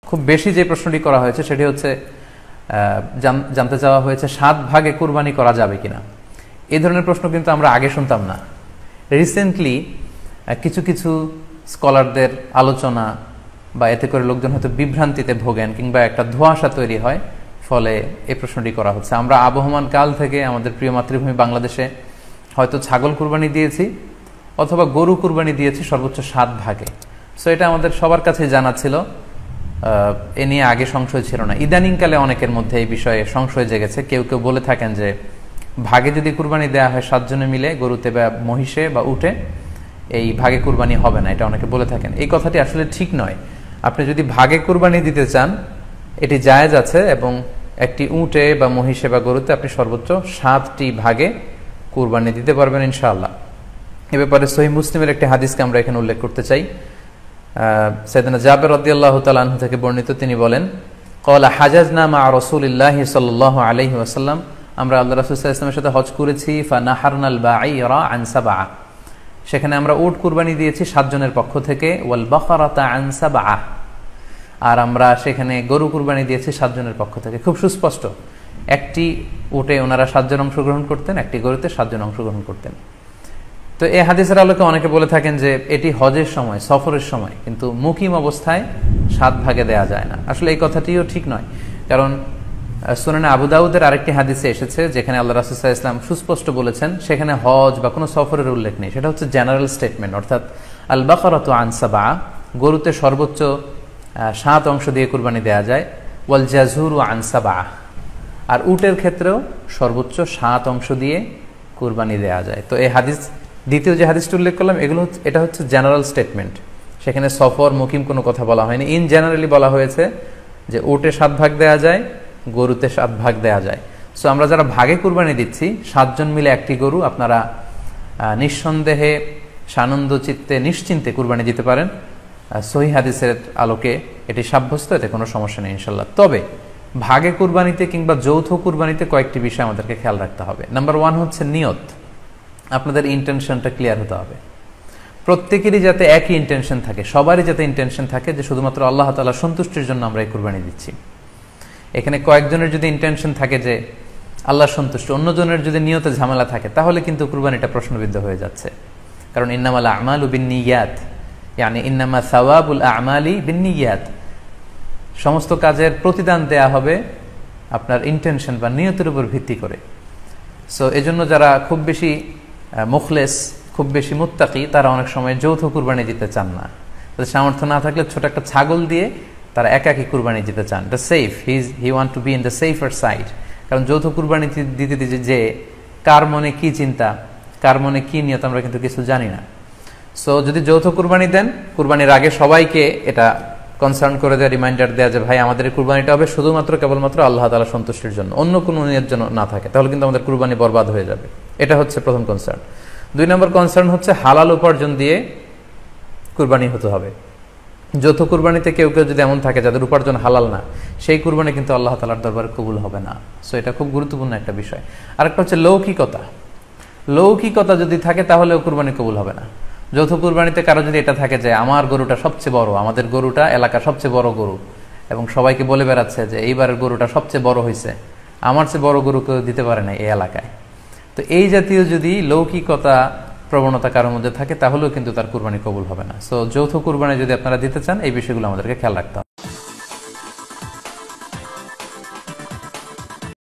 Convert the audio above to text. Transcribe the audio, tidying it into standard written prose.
খুব বেশি যে প্রশ্নটি করা হয়েছে সেটি হচ্ছে জানতে চাওয়া হয়েছে 7 ভাগে কুরবানি করা যাবে কিনা। এই ধরনের প্রশ্ন কিন্তু আমরা আগে শুনতাম না। রিসেন্টলি কিছু কিছু স্কলারদের আলোচনা বা এতে করে লোকজন হয়তো বিভ্রান্তিতে ভোগেন কিংবা একটা ধোঁয়াশা তৈরি হয়, ফলে এই প্রশ্নটি করা হচ্ছে। আমরা আবহমান কাল থেকে আমাদের প্রিয় মাতৃভূমি বাংলাদেশে হয়তো ছাগল কুরবানি দিয়েছি অথবা গরু কুরবানি দিয়েছি সর্বোচ্চ 7 ভাগে। সো এটা আমাদের সবার কাছে জানা ছিল, এ নিয়ে আগে সংশয় ছিল না। ইদানিংকালে অনেকের মধ্যে এই বিষয়ে সংশয় জেগেছে। কেউ কেউ বলে থাকেন যে ভাগে যদি কুরবানি দেওয়া হয় 7 জনে মিলে, গরুতে বা মহিষে বা উটে, এই ভাগে কুরবানি হবে না, এটা অনেকে বলে থাকেন। এই কথাটি আসলে ঠিক নয়। আপনি যদি ভাগে কুরবানি দিতে চান এটি জায়েজ আছে, এবং একটি উটে বা মহিষে বা গরুতে আপনি সর্বোচ্চ 7টি ভাগে কুরবানি দিতে পারবেন ইনশাআল্লাহ। এ ব্যাপারে সহিহ মুসলিমের একটি হাদিসকে আমরা এখানে উল্লেখ করতে চাই। সাইয়েদনা জাবের রাদিয়াল্লাহু তাআলা আনহু থেকে বর্ণিত, তিনি বলেন, ক্বালা হাজাজনা মা রাসূলিল্লাহি সাল্লাল্লাহু আলাইহি ওয়াসাল্লাম, আমরা আল্লাহ রাসূল সাল্লাল্লাহু আলাইহি ওয়াসাল্লামের সাথে হজ করেছি। ফানাহারনাল বাঈরা আন সাবআ, সেখানে আমরা উট কুরবানি দিয়েছি 7 জনের পক্ষ থেকে। ওয়াল বাকারাতা আন সাবআ, আর আমরা সেখানে গরু কুরবানি দিয়েছি 7 জনের পক্ষ থেকে। খুব সুস্পষ্ট, একটি উটে ওনারা 7 জন অংশগ্রহণ করতেন, একটি গরুতে 7 জন অংশগ্রহণ করতেন। তো এই হাদিসের আলোকে অনেকে বলে থাকেন যে এটি হজের সময়, সফরের সময়, কিন্তু মুকিম অবস্থায় 7 ভাগে দেয়া যায় না। আসলে এই কথাটিও ঠিক নয়, কারণ সুনানে আবু দাউদের আরেকটি হাদিসে এসেছে যেখানে আল্লাহ রাসূল সাল্লাল্লাহু আলাইহি ওয়াসাল্লাম সুস্পষ্ট বলেছেন, সেখানে হজ বা কোনো সফরের উল্লেখ নেই। সেটা হচ্ছে জেনারেল স্টেটমেন্ট, অর্থাৎ আল বাকারাতু আন সাবআ, গরুতে সর্বোচ্চ 7 অংশ দিয়ে কুরবানি দেয়া যায়। ওয়াল জাযুরু আন সাবআ, আর উটের ক্ষেত্রেও সর্বোচ্চ 7 অংশ দিয়ে কুরবানি দেয়া যায়। তো এই হাদিস, দ্বিতীয় যে হাদিসটি উল্লেখ করলাম, এটা হচ্ছে জেনারেল স্টেটমেন্ট। সেখানে সফর মুকিম কোনো কথা বলা হয়নি। ইন জেনারেলি বলা হয়েছে যে উটে 7 ভাগ দেয়া যায়, গরুতে 7 ভাগ দেয়া যায়। সো আমরা যারা ভাগে কুরবানি দিচ্ছি 7 জন মিলে একটি গরু, আপনারা নিঃসন্দেহে সানন্দ চিত্তে নিশ্চিন্তে কুরবানি দিতে পারেন। সহিহ হাদিসের আলোকে এটি সাব্যস্ত, এতে কোনো সমস্যা নেই ইনশাল্লাহ। তবে ভাগে কুরবানিতে কিংবা যৌথ কুরবানিতে কয়েকটি বিষয় আমাদেরকে খেয়াল রাখতে হবে। নাম্বার 1 হচ্ছে নিয়ত। আপনাদের ইন্টেনশনটা ক্লিয়ার হতে হবে। প্রত্যেকেরই যাতে একই ইন্টেনশন থাকে, সবারই যাতে ইন্টেনশন থাকে যে শুধুমাত্র আল্লাহ তাআলার সন্তুষ্টির জন্য আমরা এই কুরবানি দিচ্ছি। এখানে কয়েকজনের যদি ইন্টেনশন থাকে যে আল্লাহর সন্তুষ্টি, অন্যজনের যদি নিয়তে ঝামেলা থাকে, তাহলে কিন্তু কুরবানিটা প্রশ্নবিদ্ধ হয়ে যাচ্ছে। কারণ ইন্নামাল আমালু বিন্নিয়াত, ইয়ানি ইন্নামা সাওয়াবুল আমালি বিন্নিয়াত, সমস্ত কাজের প্রতিদান দেয়া হবে আপনার ইন্টেনশন বা নিয়তের উপর ভিত্তি করে। সো এজন্য যারা খুব বেশি মুখলেস, খুব বেশি মুত্তাকি, তারা অনেক সময় যৌথ কুরবানি দিতে চান না। তাদের সামর্থ্য না থাকলে ছোট একটা ছাগল দিয়ে তারা একাকী কুরবানি দিতে চান। The safe, he want to be in the safer side. কারণ যৌথ কুরবানি দিতে দিতে যে কার মনে কি চিন্তা, কার মনে কি নিয়ত, আমরা কিন্তু কিছু জানি না। সো যদি যৌথ কুরবানি দেন, কুরবানির আগে সবাইকে এটা কনসার্ন করে দেওয়া, রিমাইন্ডার দেওয়া যে ভাই আমাদের কুরবানিটা হবে শুধুমাত্র কেবলমাত্র আল্লাহ তাআলার সন্তুষ্টির জন্য, অন্য কোনো নিয়ত যেন না থাকে, তাহলে কিন্তু আমাদের কুরবানি বরবাদ হয়ে যাবে। এটা হচ্ছে প্রথম কনসার্ন। 2 নম্বর কনসার্ন হচ্ছে হালাল উপার্জন দিয়ে কুরবানি হতে হবে। যৌথ কুরবানিতে কেউ কেউ যদি এমন থাকে যাদের উপার্জন হালাল না, সেই কুরবানি কিন্তু আল্লাহ তাআলার দরবারে কবুল হবে না। সো এটা খুব গুরুত্বপূর্ণ একটা বিষয়। আরেকটা হচ্ছে লৌকিকতা। লৌকিকতা যদি থাকে তাহলেও কুরবানি কবুল হবে না। যৌথ কুরবানিতে কারো যদি এটা থাকে যে আমার গরুটা সবচেয়ে বড়, আমাদের গরুটা এলাকার সবচেয়ে বড় গরু, এবং সবাইকে বলে বেড়াচ্ছে যে এইবারের গরুটা সবচেয়ে বড় হয়েছে, আমার চেয়ে বড় গরু কেউ দিতে পারে না এই এলাকায়। তো এই জাতীয় যদি লৌকিকতা প্রবণতা কারোর মধ্যে থাকে, তাহলেও কিন্তু তার কুরবানি কবুল হবে না। সো যৌথ কুরবানি যদি আপনারা দিতে চান, এই বিষয়গুলো আমাদেরকে খেয়াল রাখতে হবে।